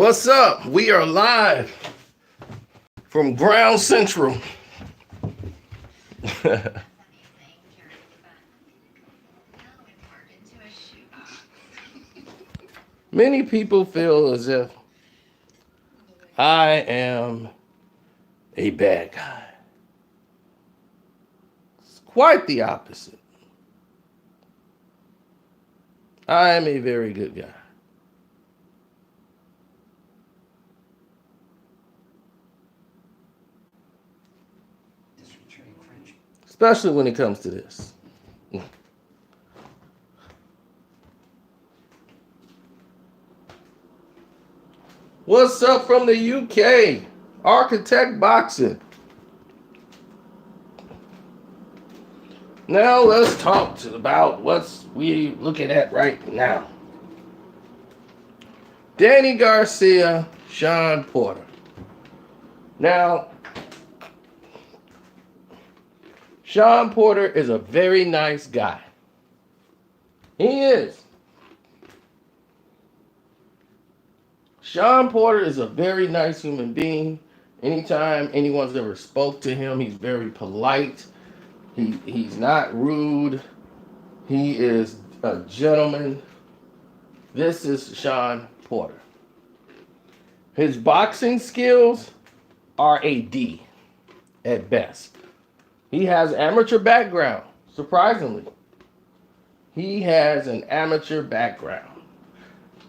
What's up? We are live from Ground Central. Many people feel as if I am a bad guy. It's quite the opposite. I am a very good guy. Especially when it comes to this. What's up from the UK? Architect Boxing. Now let's talk about what's we looking at right now. Danny Garcia, Shawn Porter. Now, Shawn Porter is a very nice guy. He is. Shawn Porter is a very nice human being. Anytime anyone's ever spoke to him, he's very polite. He's not rude. He is a gentleman. This is Shawn Porter. His boxing skills are a D at best. He has amateur background, surprisingly. He has an amateur background.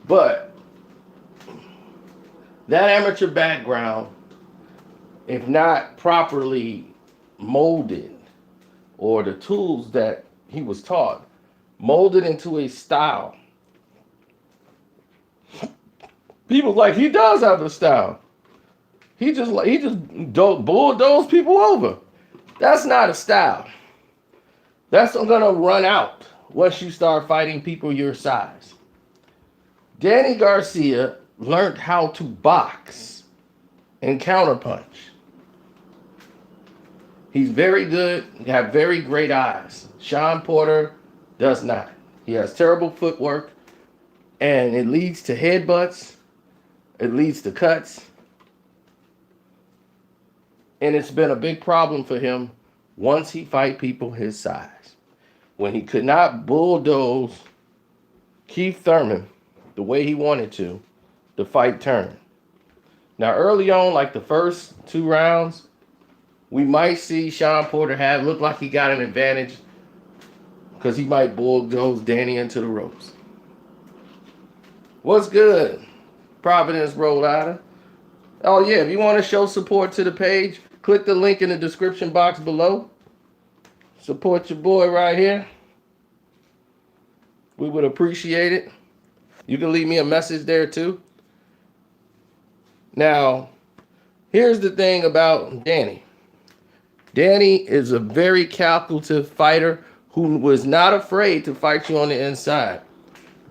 But that amateur background, if not properly molded, or the tools that he was taught, molded into a style. People like, he does have a style. He just bulldoze people over. That's not a style. That's gonna run out once you start fighting people your size. Danny Garcia learned how to box and counterpunch. He's very good, got very great eyes. Shawn Porter does not. He has terrible footwork, and it leads to headbutts. It leads to cuts. And it's been a big problem for him once he fight people his size. When he could not bulldoze Keith Thurman the way he wanted to, the fight turned. Now early on, like the first 2 rounds, we might see Shawn Porter look like he got an advantage because he might bulldoze Danny into the ropes. What's good, Providence, Rhode Island? Oh yeah, if you want to show support to the page, click the link in the description box below. Support your boy right here. We would appreciate it. You can leave me a message there too. Now, here's the thing about Danny. Danny is a very calculative fighter who was not afraid to fight you on the inside.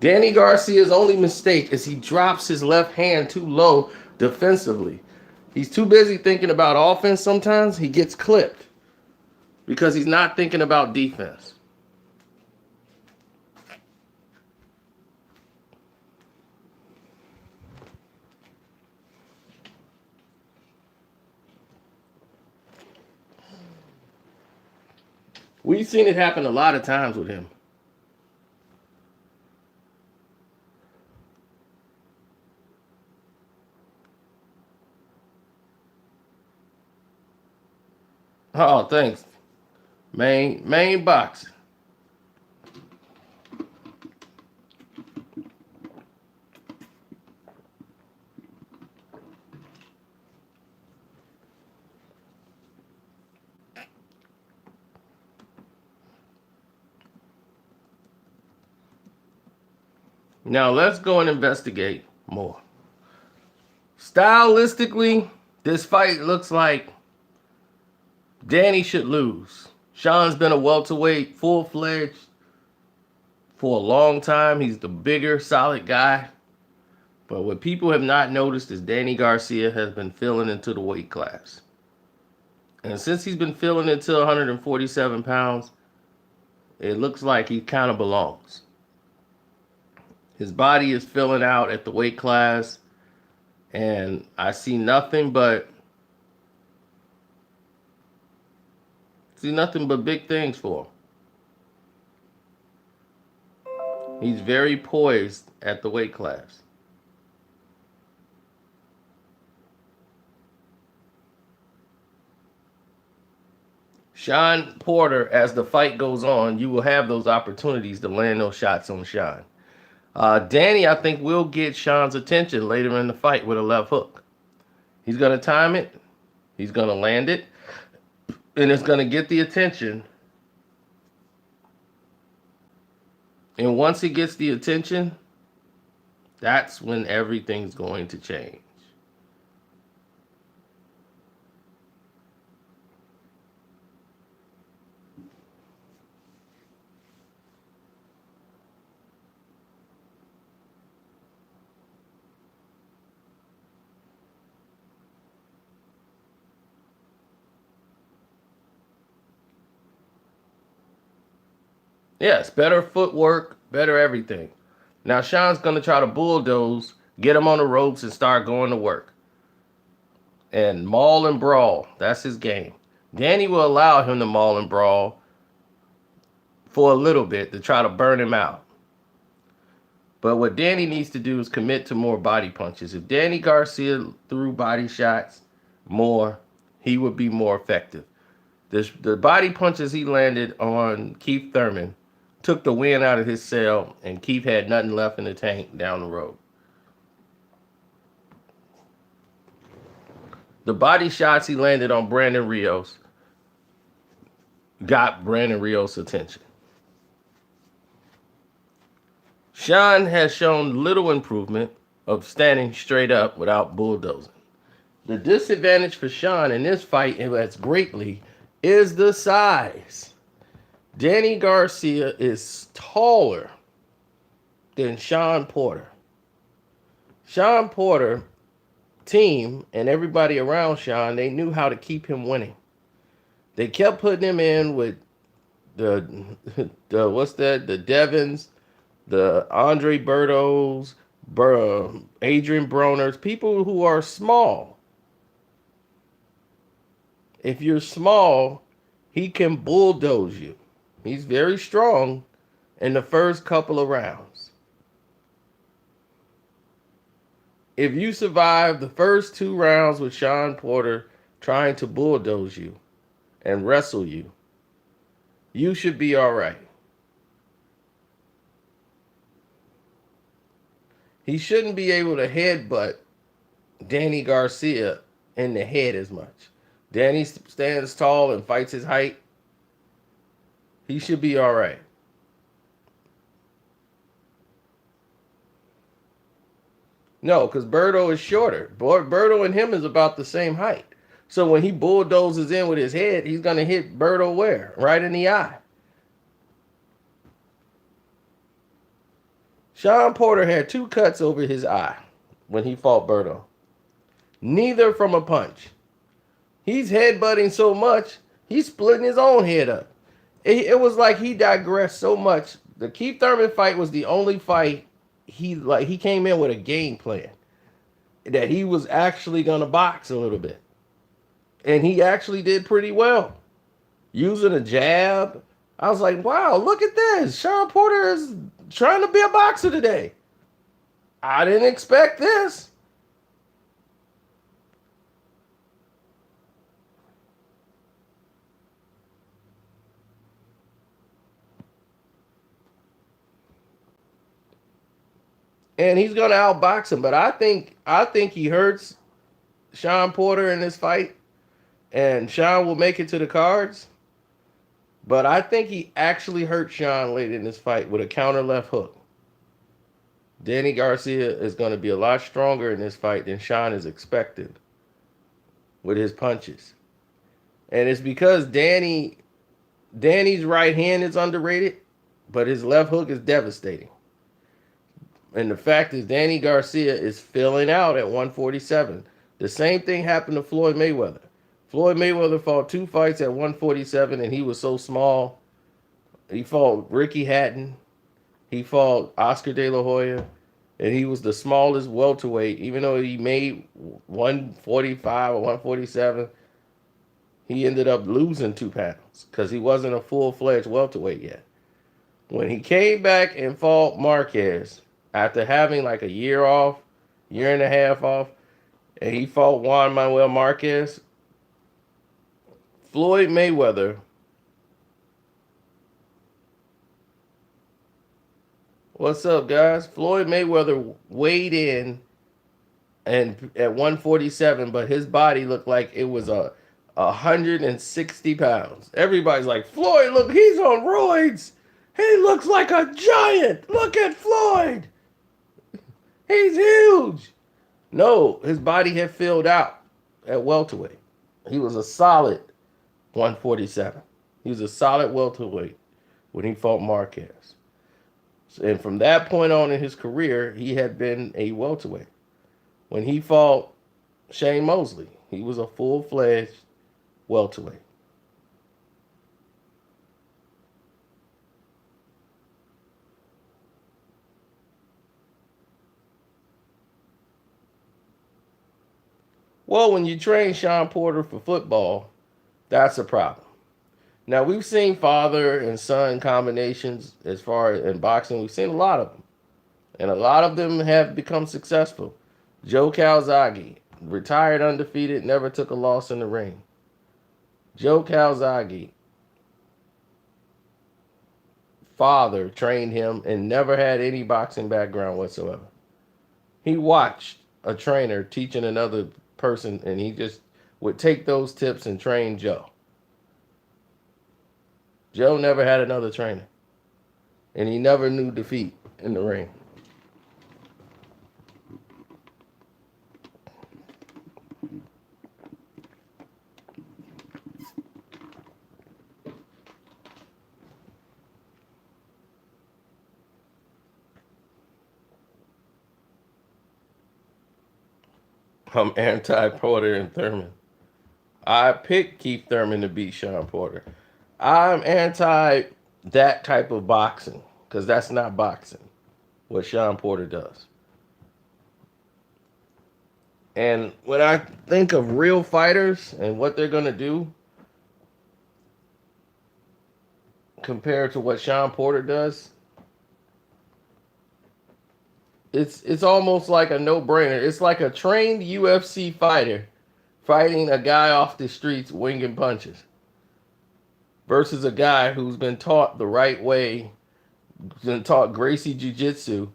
Danny Garcia's only mistake is he drops his left hand too low defensively. He's too busy thinking about offense sometimes. He gets clipped because he's not thinking about defense. We've seen it happen a lot of times with him. Oh, thanks. Main box. Now let's go and investigate more. Stylistically, this fight looks like Danny should lose. Shawn's been a welterweight, full-fledged for a long time. He's the bigger, solid guy. But what people have not noticed is Danny Garcia has been filling into the weight class. And since he's been filling into 147 pounds, it looks like he kind of belongs. His body is filling out at the weight class And I see nothing but big things for him. He's very poised at the weight class. Shawn Porter, as the fight goes on, you will have those opportunities to land those shots on Shawn. Danny, I think, will get Shawn's attention later in the fight with a left hook. He's going to time it. He's going to land it. And it's going to get the attention. And once he gets the attention, that's when everything's going to change. Yes, better footwork, better everything. Now Shawn's going to try to bulldoze, get him on the ropes, and start going to work. And maul and brawl. That's his game. Danny will allow him to maul and brawl for a little bit to try to burn him out. But what Danny needs to do is commit to more body punches. If Danny Garcia threw body shots more, he would be more effective. The body punches he landed on Keith Thurman took the wind out of his sail, and Keith had nothing left in the tank down the road. The body shots he landed on Brandon Rios got Brandon Rios' attention. Shawn has shown little improvement of standing straight up without bulldozing. The disadvantage for Shawn in this fight, and that's greatly, is the size. Danny Garcia is taller than Shawn Porter. Shawn Porter team and everybody around Shawn, they knew how to keep him winning. They kept putting him in with the Devins, the Andre Bertos, Adrian Broners, people who are small. If you're small, he can bulldoze you. He's very strong in the first couple of rounds. If you survive the first 2 rounds with Shawn Porter trying to bulldoze you and wrestle you, you should be all right. He shouldn't be able to headbutt Danny Garcia in the head as much. Danny stands tall and fights his height. He should be all right. No, because Berto is shorter. Berto and him is about the same height. So when he bulldozes in with his head, he's going to hit Berto where? Right in the eye. Shawn Porter had 2 cuts over his eye when he fought Berto. Neither from a punch. He's headbutting so much, he's splitting his own head up. It was like he digressed so much. The Keith Thurman fight was the only fight he came in with a game plan that he was actually going to box a little bit. And he actually did pretty well. Using a jab. I was like, wow, look at this. Shawn Porter is trying to be a boxer today. I didn't expect this. And he's gonna outbox him, but I think he hurts Shawn Porter in this fight, and Shawn will make it to the cards. But I think he actually hurt Shawn late in this fight with a counter left hook. Danny Garcia is going to be a lot stronger in this fight than Shawn is expected with his punches. And it's because Danny's right hand is underrated, but his left hook is devastating. And the fact is Danny Garcia is filling out at 147. The same thing happened to Floyd Mayweather. Floyd Mayweather fought 2 fights at 147, and he was so small. He fought Ricky Hatton. He fought Oscar De La Hoya. And he was the smallest welterweight, even though he made 145 or 147. He ended up losing 2 pounds because he wasn't a full-fledged welterweight yet. When he came back and fought Marquez after having like a year off, year and a half off, and he fought Juan Manuel Marquez, Floyd Mayweather, what's up, guys? Floyd Mayweather weighed in and at 147, but his body looked like it was 160 pounds. Everybody's like, Floyd, look, he's on roids. He looks like a giant. Look at Floyd. He's huge. No, his body had filled out at welterweight. He was a solid 147. He was a solid welterweight when he fought Marquez. And from that point on in his career, he had been a welterweight. When he fought Shane Mosley, he was a full-fledged welterweight. Well, when you train Shawn Porter for football, that's a problem. Now, we've seen father and son combinations as far as in boxing. We've seen a lot of them. And a lot of them have become successful. Joe Calzaghe, retired undefeated, never took a loss in the ring. Joe Calzaghe, father trained him and never had any boxing background whatsoever. He watched a trainer teaching another person, and he just would take those tips and train Joe. Joe never had another trainer, and he never knew defeat in the ring. I'm anti-Porter and Thurman. I picked Keith Thurman to beat Shawn Porter. I'm anti that type of boxing because that's not boxing, what Shawn Porter does. And when I think of real fighters and what they're going to do compared to what Shawn Porter does, it's almost like a no-brainer. It's like a trained UFC fighter fighting a guy off the streets winging punches versus a guy who's been taught the right way, been taught Gracie Jiu-Jitsu,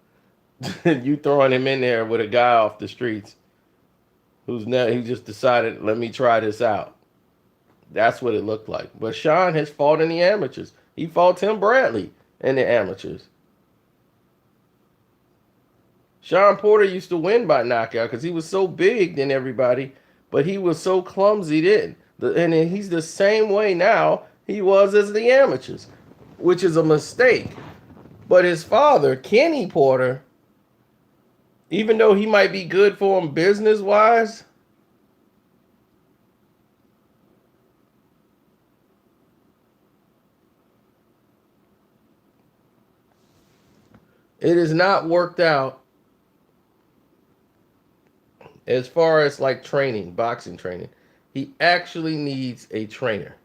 and you throwing him in there with a guy off the streets he just decided, let me try this out. That's what it looked like. But Shawn has fought in the amateurs. He fought Tim Bradley in the amateurs. Shawn Porter used to win by knockout because he was so big than everybody, but he was so clumsy then. And he's the same way now he was as the amateurs, which is a mistake. But his father, Kenny Porter, even though he might be good for him business-wise, it has not worked out as far as like training, boxing training. He actually needs a trainer.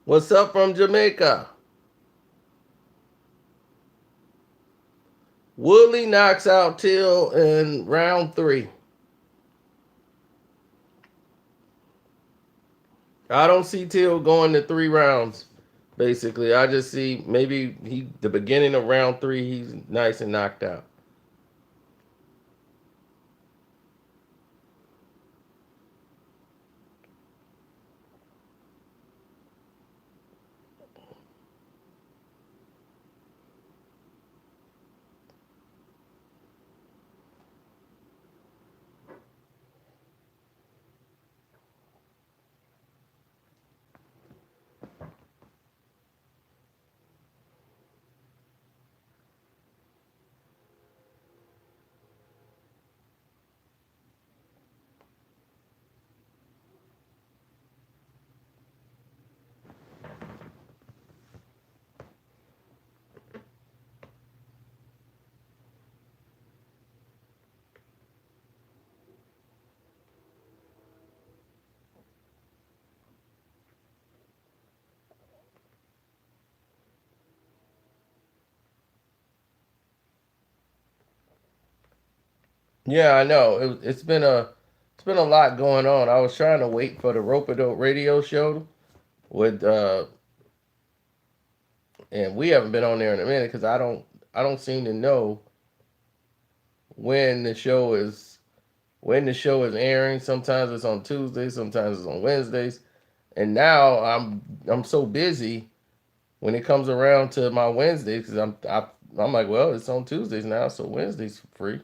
What's up from Jamaica? Woodley knocks out Till in round 3. I don't see Till going to 3 rounds. Basically, I just see maybe the beginning of round 3, he's nice and knocked out. Yeah, I know. It's been a lot going on. I was trying to wait for the Rope-A-Dope radio show with and we haven't been on there in a minute because I don't seem to know when the show is when the show is airing. Sometimes it's on Tuesdays, sometimes it's on Wednesdays. And now I'm so busy when it comes around to my Wednesdays because I'm like, well, it's on Tuesdays now, so Wednesdays free.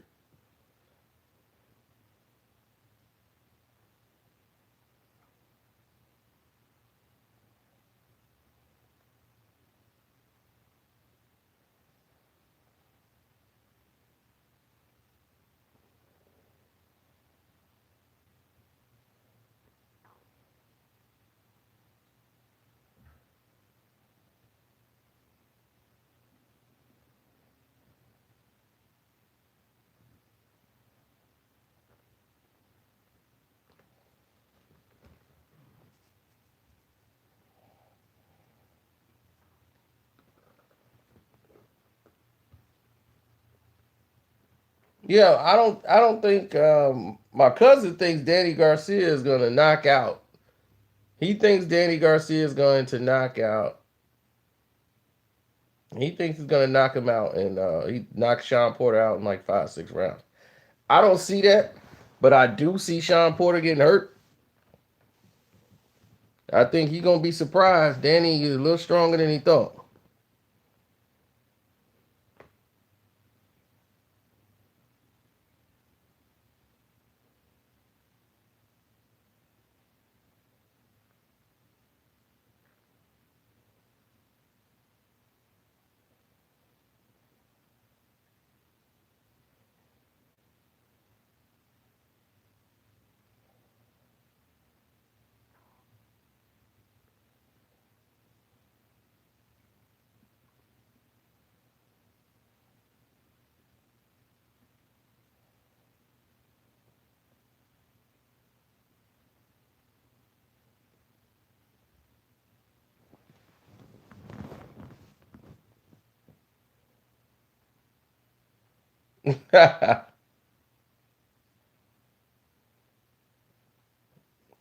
Yeah, I don't think my cousin thinks Danny Garcia is gonna knock out. He thinks Danny Garcia is going to knock out. He thinks he's gonna knock him out, and he knocked Shawn Porter out in like 5, 6 rounds. I don't see that, but I do see Shawn Porter getting hurt. I think he's gonna be surprised. Danny is a little stronger than he thought.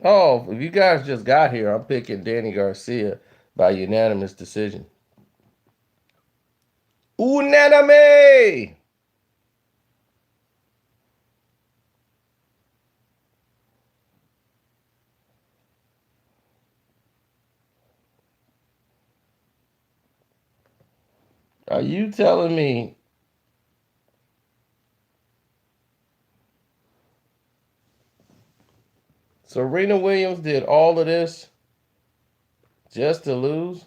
Oh, if you guys just got here, I'm picking Danny Garcia by unanimous decision. Unanime! Are you telling me Serena Williams did all of this just to lose?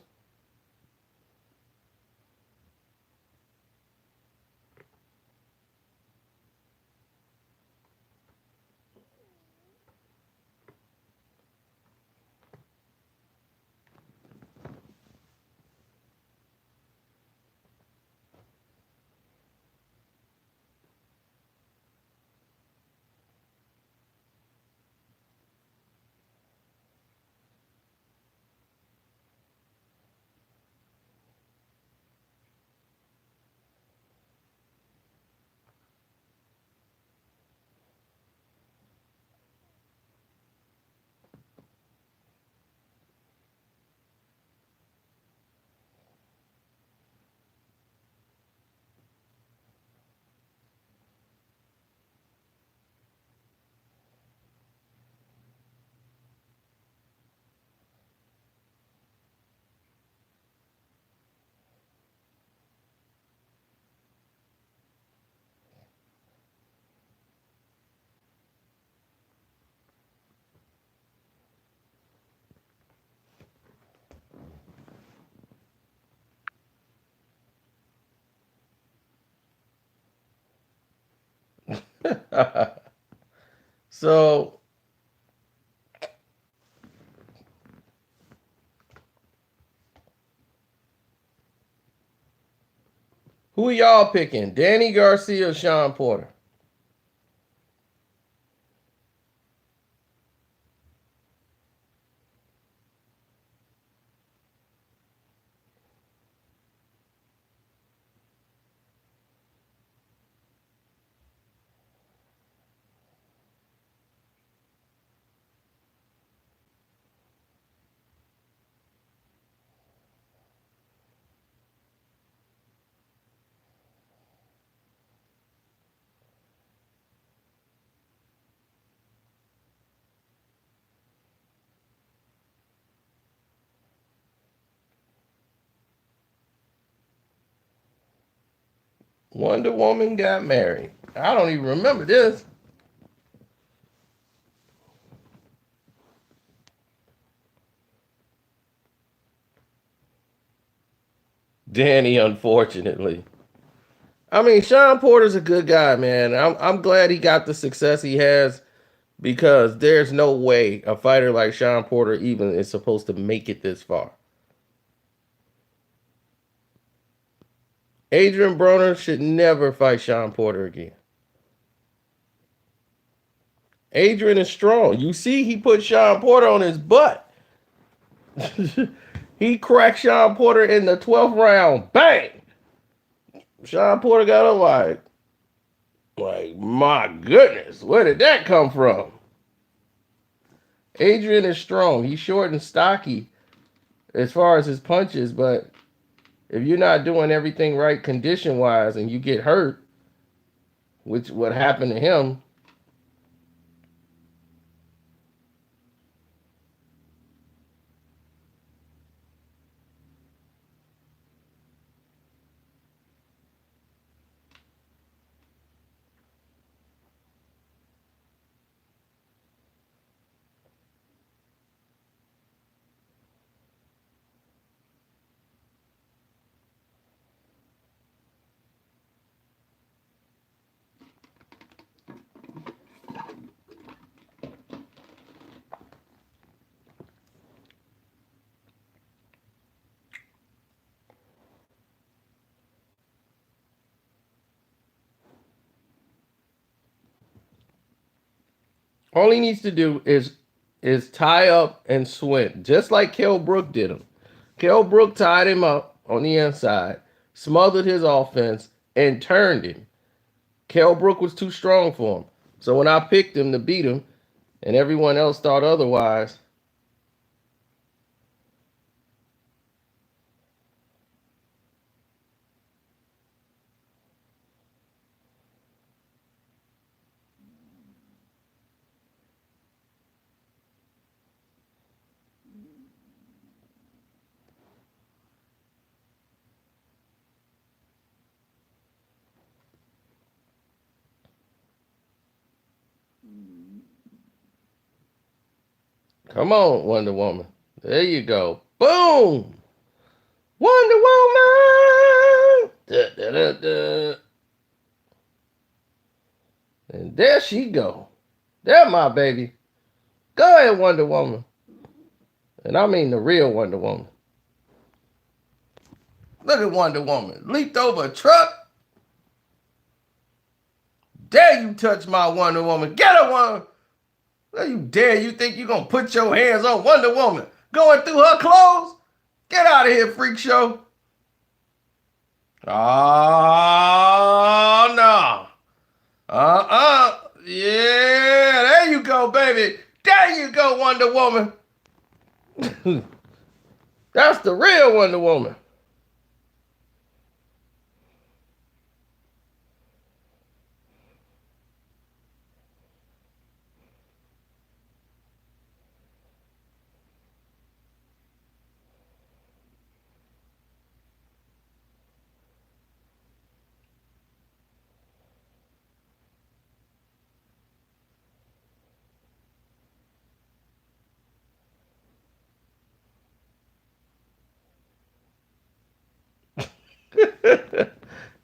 So, who y'all picking? Danny Garcia or Shawn Porter? Wonder Woman got married. I don't even remember this. Danny, unfortunately. I mean, Shawn Porter's a good guy, man. I'm glad he got the success he has because there's no way a fighter like Shawn Porter even is supposed to make it this far. Adrian Broner should never fight Shawn Porter again. Adrian is strong. You see, he put Shawn Porter on his butt. He cracked Shawn Porter in the 12th round. Bang! Shawn Porter got up like, my goodness, where did that come from? Adrian is strong. He's short and stocky as far as his punches, but if you're not doing everything right condition-wise and you get hurt, which what happened to him. All he needs to do is tie up and swing, just like Kell Brook did him. Kell Brook tied him up on the inside, smothered his offense, and turned him. Kell Brook was too strong for him. So when I picked him to beat him, and everyone else thought otherwise, come on, Wonder Woman. There you go. Boom! Wonder Woman! Da, da, da, da. And there she go. There, my baby. Go ahead, Wonder Woman. And I mean the real Wonder Woman. Look at Wonder Woman. Leaped over a truck. Dare you touch my Wonder Woman. Get her, one. Don't you dare you think you gonna put your hands on Wonder Woman going through her clothes? Get out of here, freak show. Oh, no. Yeah, there you go, baby. There you go, Wonder Woman. That's the real Wonder Woman.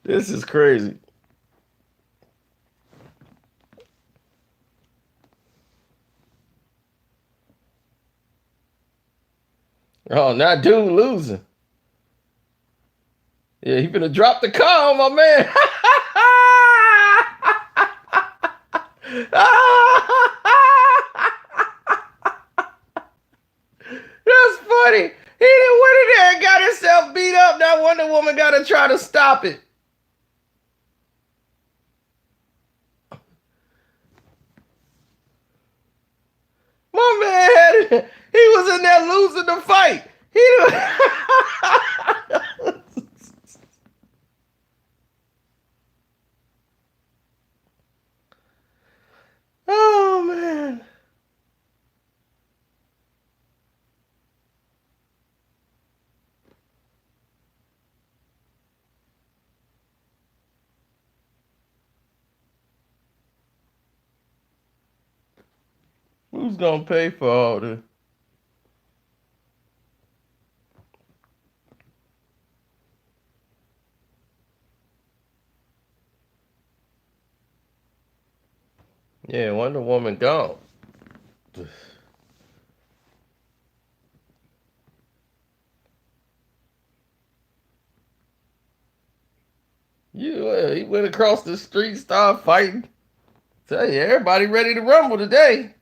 This is crazy. Oh, now dude losing. Yeah, he finna drop the car on my man. That's funny. He didn't went in there and got himself beat up. Now Wonder Woman gotta try to stop it. My man he was in there losing the fight. Oh man. Who's gonna pay for all this? Yeah, Wonder Woman gone. He went across the street, started fighting. Tell you, everybody ready to rumble today.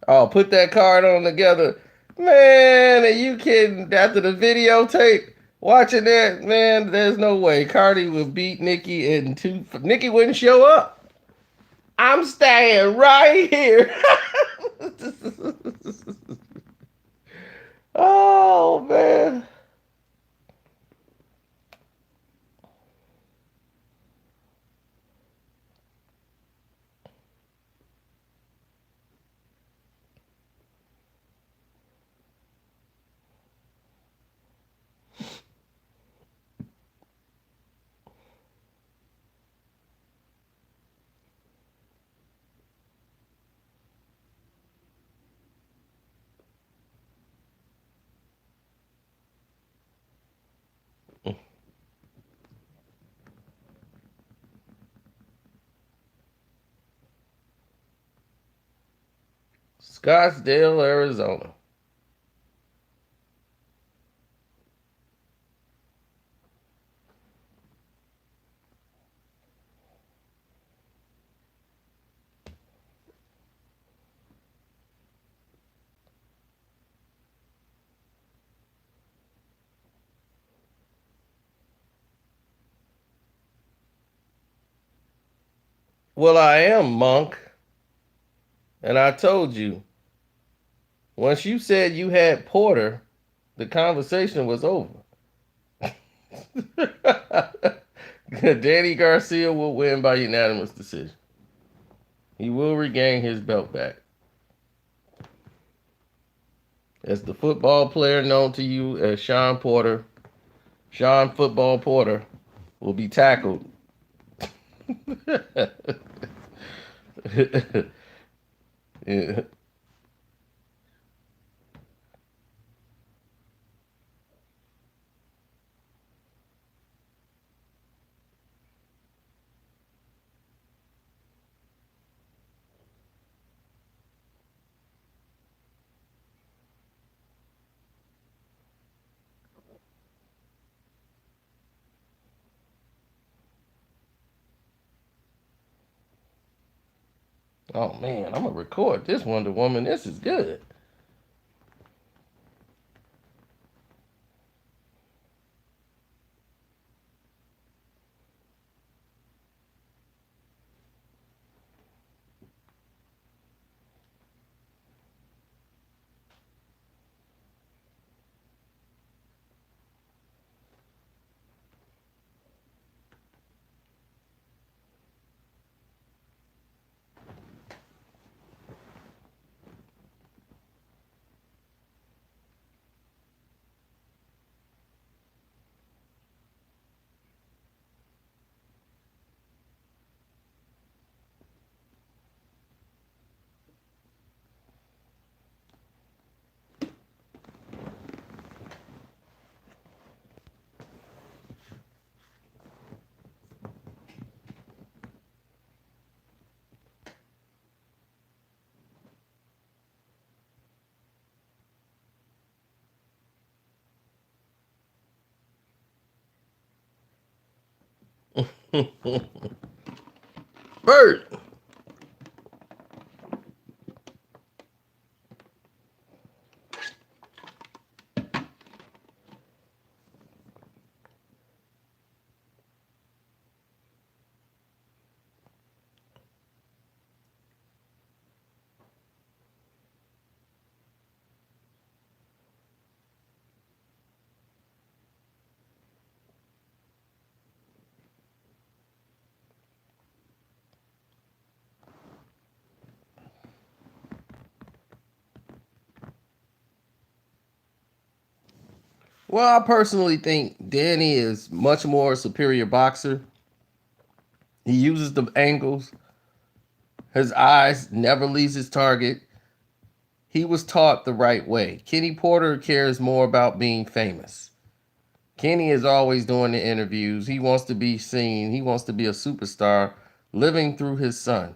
Oh, put that card on together. Man, are you kidding? After the videotape, watching that, man, there's no way. Cardi would beat Nikki and Nikki wouldn't show up. I'm staying right here. Oh, man. Scottsdale, Arizona. Well, I am, Monk. And I told you, once you said you had Porter, the conversation was over. Danny Garcia will win by unanimous decision. He will regain his belt back. As the football player known to you as Shawn Porter, Shawn Football Porter will be tackled. Yeah. Oh man, I'm gonna record this Wonder Woman. This is good. Bert. Well, I personally think Danny is much more superior boxer. He uses the angles. His eyes never leaves his target. He was taught the right way. Kenny Porter cares more about being famous. Kenny is always doing the interviews. He wants to be seen. He wants to be a superstar living through his son.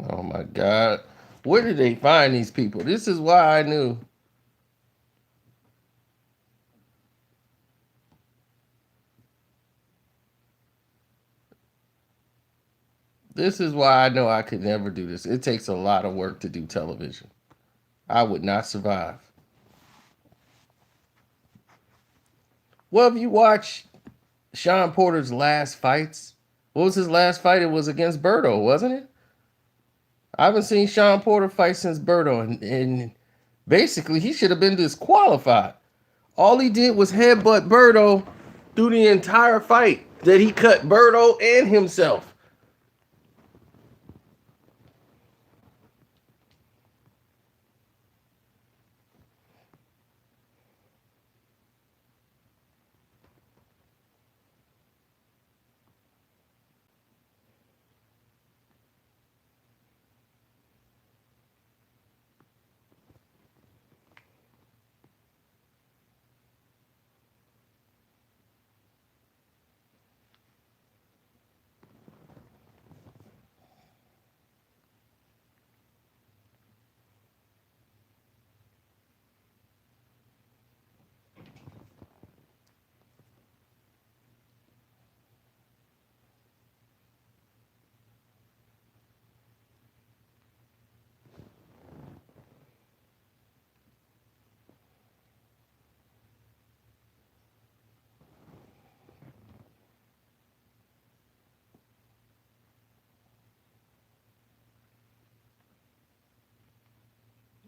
Oh my God. Where did they find these people? This is why I knew. This is why I know I could never do this. It takes a lot of work to do television. I would not survive. Well, if you watch Shawn Porter's last fights, what was his last fight? It was against Berto, wasn't it? I haven't seen Shawn Porter fight since Berto, and basically he should have been disqualified. All he did was headbutt Berto through the entire fight. That he cut Berto and himself.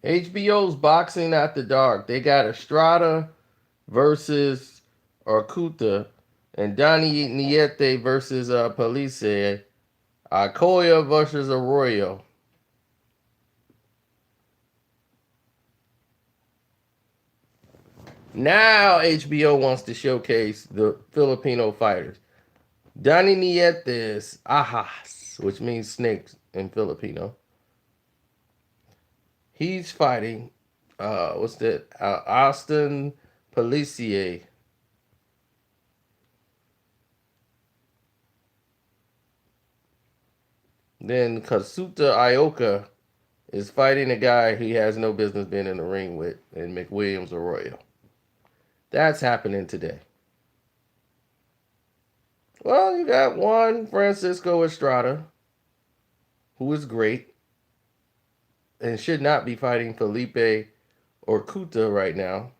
HBO's Boxing After Dark. They got Estrada versus Orcuta and Donnie Niete versus Police. Acoya versus Arroyo. Now HBO wants to showcase the Filipino fighters. Donnie Nietes Ahas, which means snakes in Filipino. He's fighting, what's that? Austin Policier. Then Kasuta Ioka is fighting a guy he has no business being in the ring with, in McWilliams Arroyo. That's happening today. Well, you got one Francisco Estrada, who is great and should not be fighting Felipe or Kuta right now.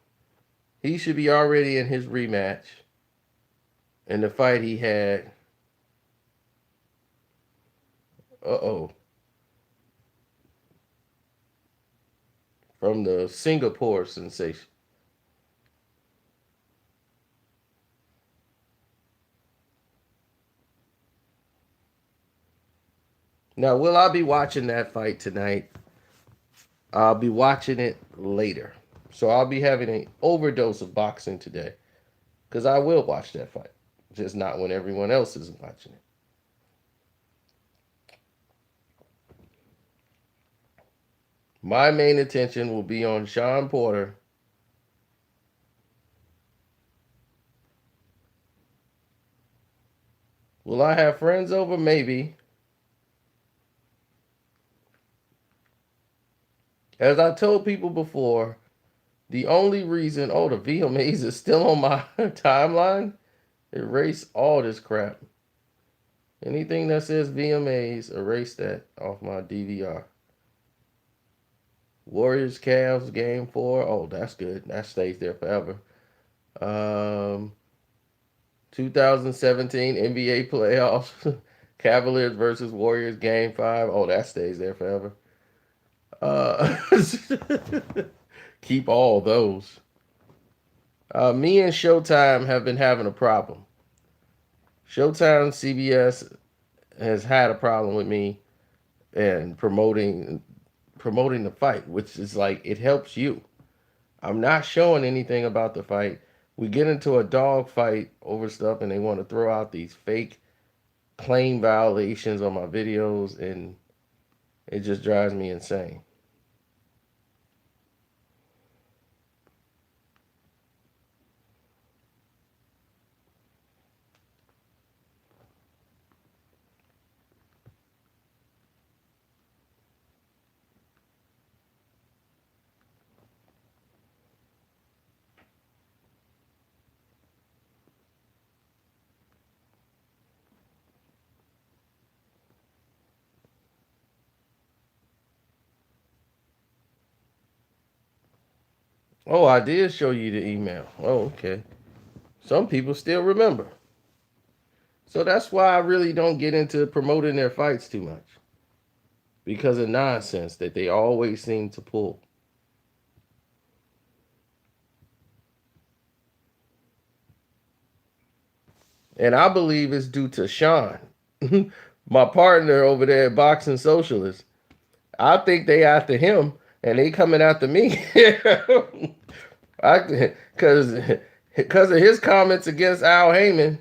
He should be already in his rematch in the fight he had. From the Singapore sensation. Now, will I be watching that fight tonight? I'll be watching it later. So I'll be having an overdose of boxing today. Because I will watch that fight. Just not when everyone else is watching it. My main attention will be on Shawn Porter. Will I have friends over? Maybe. As I told people before, the only reason, oh, the VMAs is still on my timeline, erase all this crap. Anything that says VMAs, erase that off my DVR. Warriors Cavs game 4. Oh, that's good. That stays there forever. Um, 2017 NBA playoffs. Cavaliers versus Warriors game 5. Oh, that stays there forever. Uh, keep all those. Me and Showtime have been having a problem. Showtime CBS has had a problem with me and promoting the fight, which is like it helps you. I'm not showing anything about the fight. We get into a dog fight over stuff, and they want to throw out these fake claim violations on my videos, and it just drives me insane. Oh, I did show you the email. Oh, okay. Some people still remember. So that's why I really don't get into promoting their fights too much. Because of nonsense that they always seem to pull. And I believe it's due to Shawn, my partner over there at Boxing Socialist. I think they after him and they coming after me. I because of his comments against Al Heyman.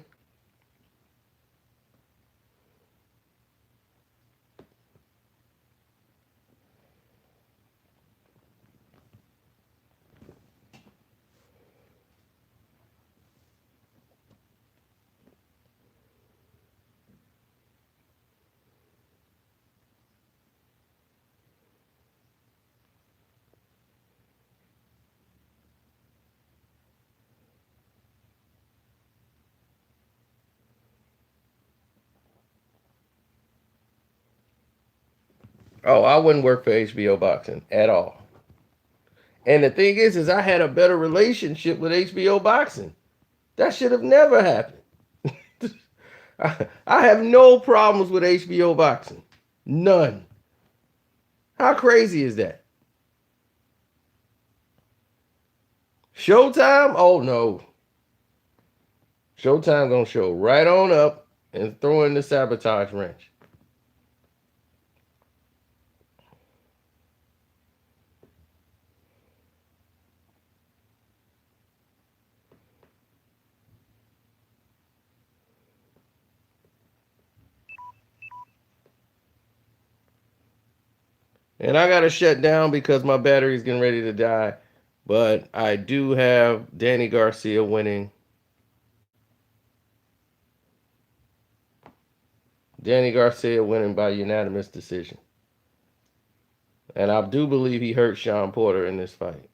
Oh, I wouldn't work for HBO Boxing at all. And the thing is I had a better relationship with HBO Boxing. That should have never happened. I have no problems with HBO Boxing. None. How crazy is that? Showtime? Oh no. Showtime gonna show right on up and throw in the sabotage wrench. And I gotta shut down because my battery's getting ready to die. But I do have Danny Garcia winning. Danny Garcia winning by unanimous decision. And I do believe he hurt Shawn Porter in this fight.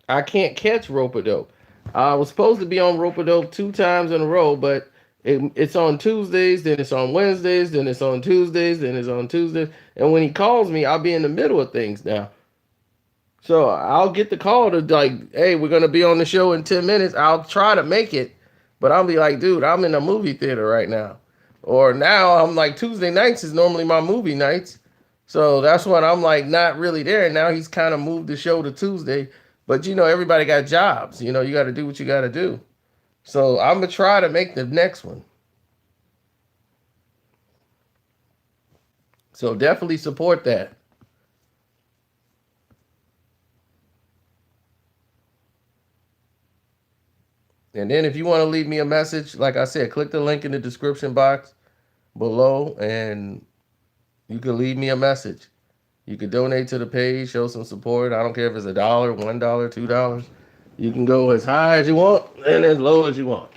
I can't catch rope-a-dope. I was supposed to be on rope-a-dope 2 times in a row, but it's on Tuesdays, then it's on Wednesdays, then it's on Tuesdays, then it's on Tuesdays. And when he calls me, I'll be in the middle of things now. So I'll get the call to like, hey, we're gonna be on the show in 10 minutes. I'll try to make it, but I'll be like, dude, I'm in a movie theater right now. Or now I'm like Tuesday nights is normally my movie nights. So that's when I'm like not really there. Now he's kind of moved the show to Tuesday. But everybody got jobs. You gotta do what you gotta do. So I'm gonna try to make the next one. So definitely support that. And then if you want to leave me a message, like I said, click the link in the description box below and you can leave me a message. You could donate to the page, show some support. I don't care if it's $1, $1, $2. You can go as high as you want and as low as you want.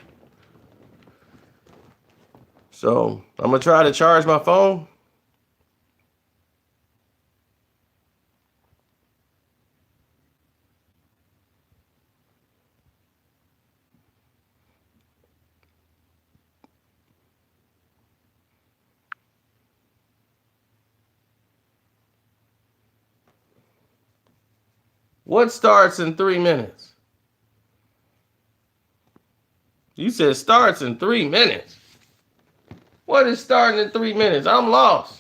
So I'm gonna try to charge my phone. What starts in 3 minutes? You said starts in 3 minutes. What is starting in 3 minutes? I'm lost.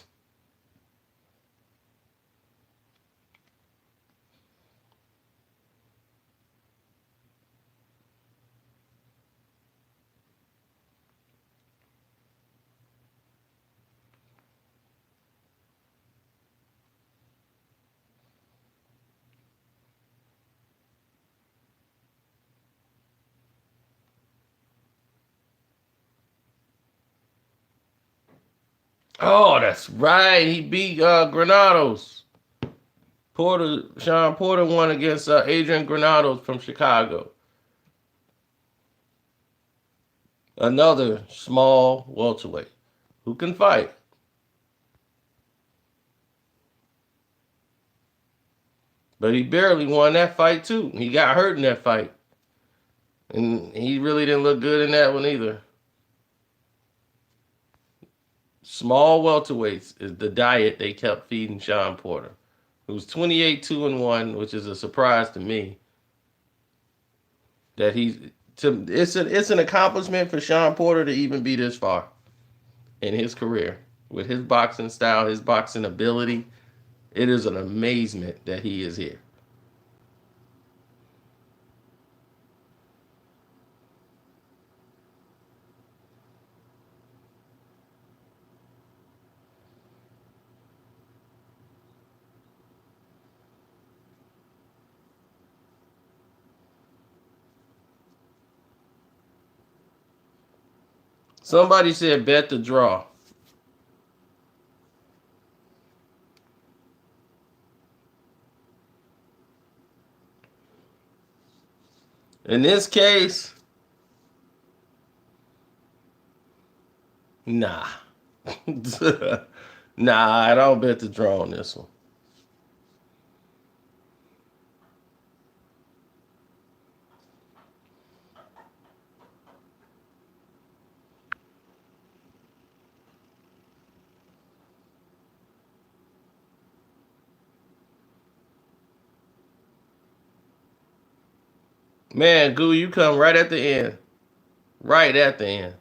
Oh, that's right. He beat Granados. Shawn Porter won against Adrian Granados from Chicago. Another small welterweight who can fight. But he barely won that fight too. He got hurt in that fight. And he really didn't look good in that one either. Small welterweights is the diet they kept feeding Shawn Porter, who's 28-2-1, which is a surprise to me. That it's an accomplishment for Shawn Porter to even be this far in his career with his boxing style, his boxing ability. It is an amazement that he is here. Somebody said bet the draw. In this case, nah. Nah, I don't bet the draw on this one. Man, Goo, you come right at the end. Right at the end.